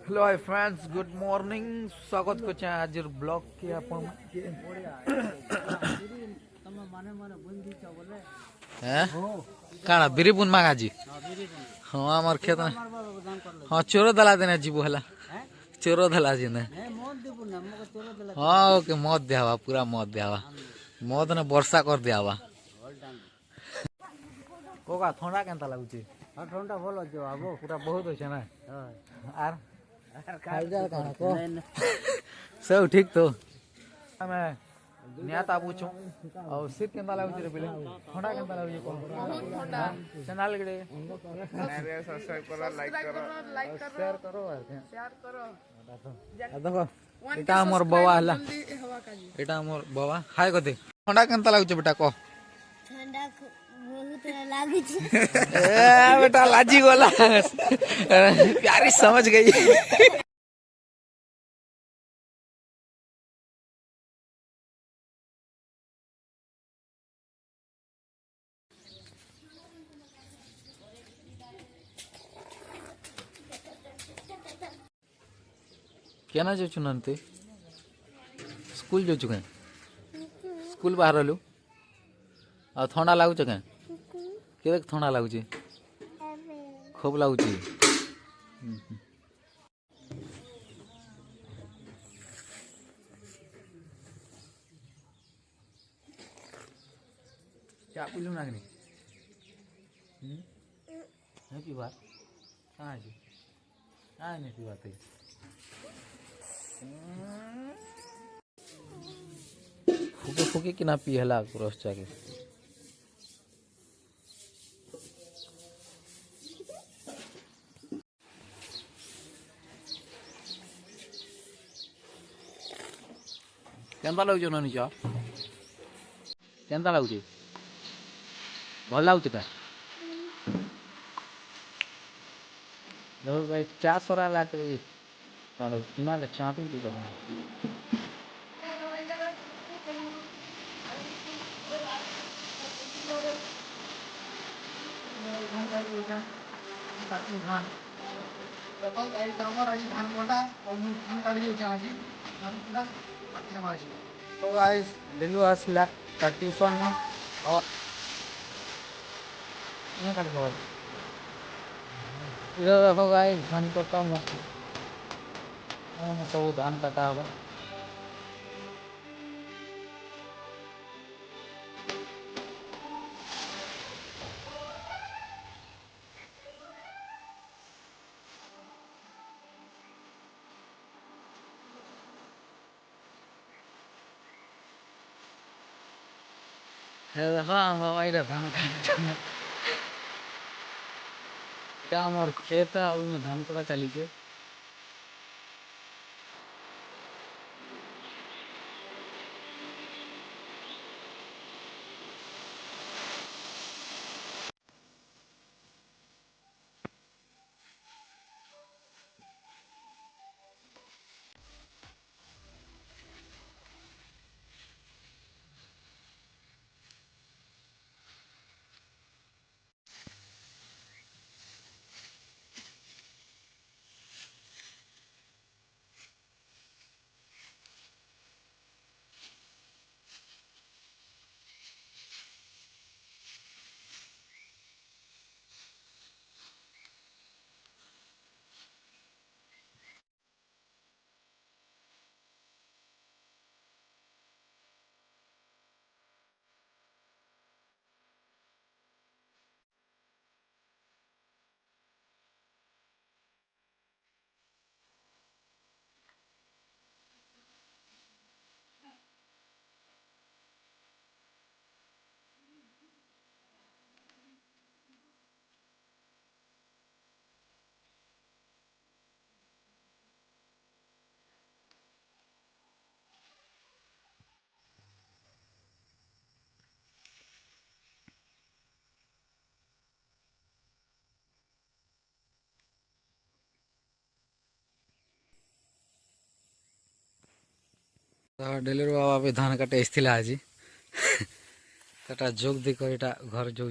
Hello hi friends good morning स्वागत करछे आज ब्लॉग के अपन हैं काना बिरी बुन मागा जी हां हमर खेत में हां चोरो दला देने जीबो हला चोरो दला जी ने हां ओके मत देवा पूरा मत देवा मत ने वर्षा कर देवा कोका ठंडा केनता लागुची हां ठंडा भलो जे बाबू पूरा बहुत होछे ना हां आर खाई जा काना को सब ठीक तो मैं नियाता पूछूं और शीत केनता लागुची रे बिले ठंडा केनता लागुची को ठंडा चैनल गडे अरे सब्सक्राइब करो लाइक करो शेयर करो देखो एटा हमर बाबा हला एटा हमर बाबा हाय कते ठंडा केनता लागुची बेटा को ठंडा बहुत लागू ए बेटा लाजी गोला प्यारी समझ गई क्या ना जाऊँ नंते स्कूल जाऊँ कहीं स्कूल बाहर लु आ ठंडा लगुच कहीं के ठंडा लगुच खूब लगुच क्या पिलु ना नहीं पीवा कहाँ जी कहाँ नहीं पीवा फुके फुके कि ना पी हला रस चाके केनता लागुछ ननी चा केनता लागुछ भल लागुछ का नो भाई चा सोरा लाते तारो ना ले चा पी तो तो गाइस दिलु असला ट्यूशन में और ये कर दो इधर देखो गाइस धान को कम है तो धान कटा हुआ है देखो हम आइले धान काटने क्या हमार खेत है उसमें धान कटा चली के डेलीर बाबा भी धान काटे आसला आज कटा जोग देख यहाँ घर जाऊँ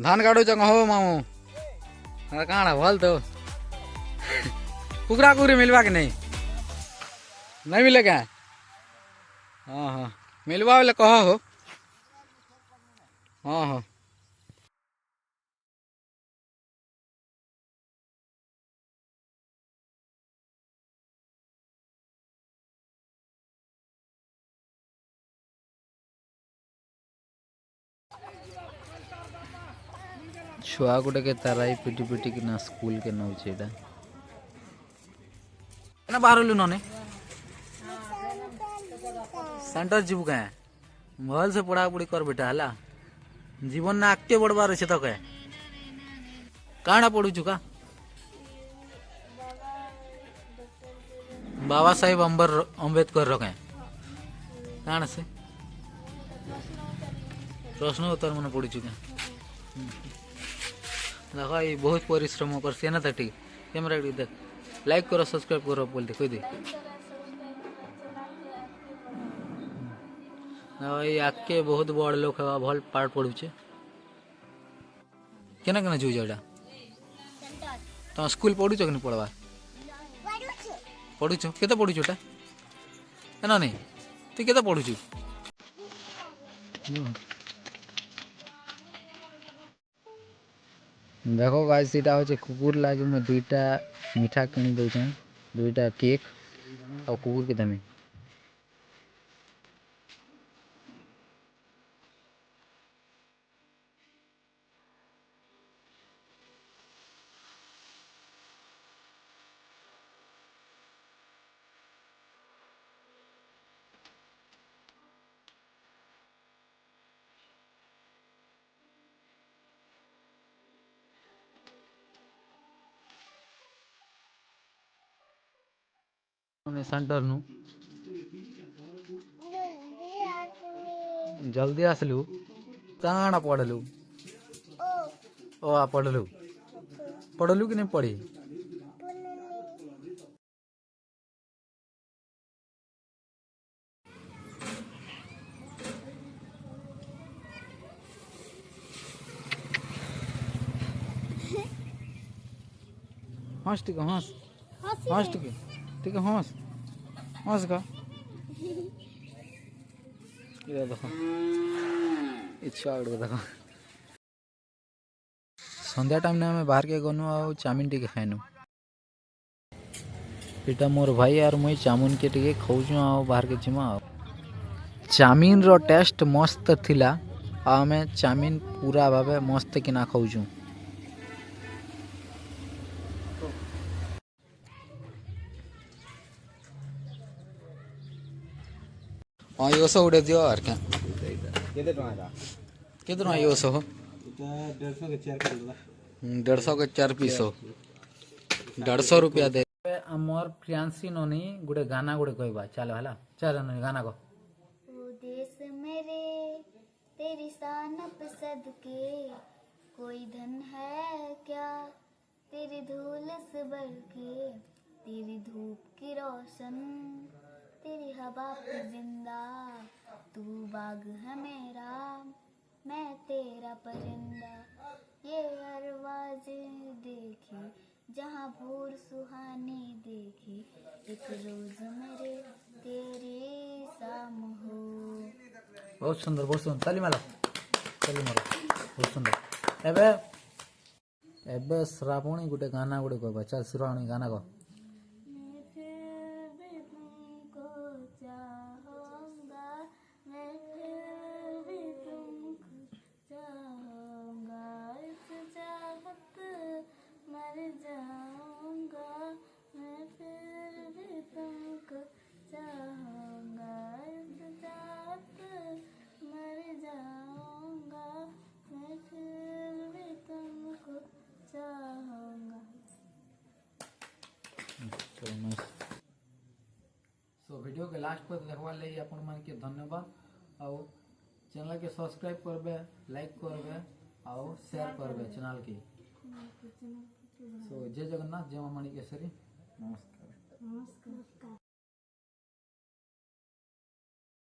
धान काटू चंग हो मामू कहाँ भल तो कुकरा कुकरी मिलवा के नहीं नहीं मिले क्या हाँ हाँ मिलवा वाले कह हो हाँ हाँ छुआ गोटे के ताराई पिटी पिटी कि ना स्कूल के नौचे ना बाहर लु नने सेंटर जीव क्या भल से पढ़ा पढ़ी कर बेटा है जीवन ना आगे बढ़वार अच्छे तो क्या काଣା पढ़ुचु का बाबा साहेब अम्बेडकर क्या काଣା से प्रश्न उत्तर मन पढ़ुचु क्या देखो ये बहुत परिश्रम कर सी ना ठीक कैमरा देख लाइक करो सब्सक्राइब करो बोल दे कोई दे ये आके बहुत बड़ लोग है भल पाठ पढ़ुचे केना केना जो जाडा तुम स्कूल पढ़ुच कि नहीं पढ़वा पढ़ुच केते पढ़ुचटा ना नहीं तू केते पढ़ुचु देखो गाइस सीटा हो कुकुर लागे मैं दुईटा मीठा किनी दउछन दुईटा केक और कुकुर के दमे सेंटर नु जल्दी आसलु काଣା पढ़लु ओ आ पढ़लु पढ़लु कि नहीं पढ़ी हंस टिके हंस हंस टिके हंस हंस का ये देखो इच्छा देखो संध्या टाइम ने हमें बाहर के गनु आ चाउमिन टिके खाइनु इटा मोर भाई यार मुई चाउमिन के टिके खाऊछु आ बाहर के जिमा चाउमिन रो टेस्ट मस्त थिला आ हमें चाउमिन पूरा भावे मस्त किना खाऊछु हाँ यो सो उड़े दियो यार क्या केते टका यो सो 150 के 4 पीस हो 150 रुपया दे अमर फ्रियांसी नोनी गुडे गाना गुडे कहबा चलो हला चल नोनी गाना को ओ देश मेरे तेरी शान पे सदके कोई धन है क्या तेरी धूल से बढ़ के तेरी धूप की रोशन तेरी हवा पे जिंदा तू बाग है मेरा मैं तेरा परिंदा ये अरवाज देखी जहाँ भोर सुहानी देखी एक रोज मेरे तेरी शाम हो बहुत सुंदर ताली मारो बहुत सुंदर एबे एबे श्रावणी गुटे गाना गुटे कहबा चल श्रावणी गाना को सो वीडियो के लास्ट पर देखवा ले अपन मन के धन्यवाद और चैनल के सब्सक्राइब करबे लाइक करबे और शेयर करबे चैनल के सो जय जगन्नाथ जय मां मणिकेश्वरी नमस्कार।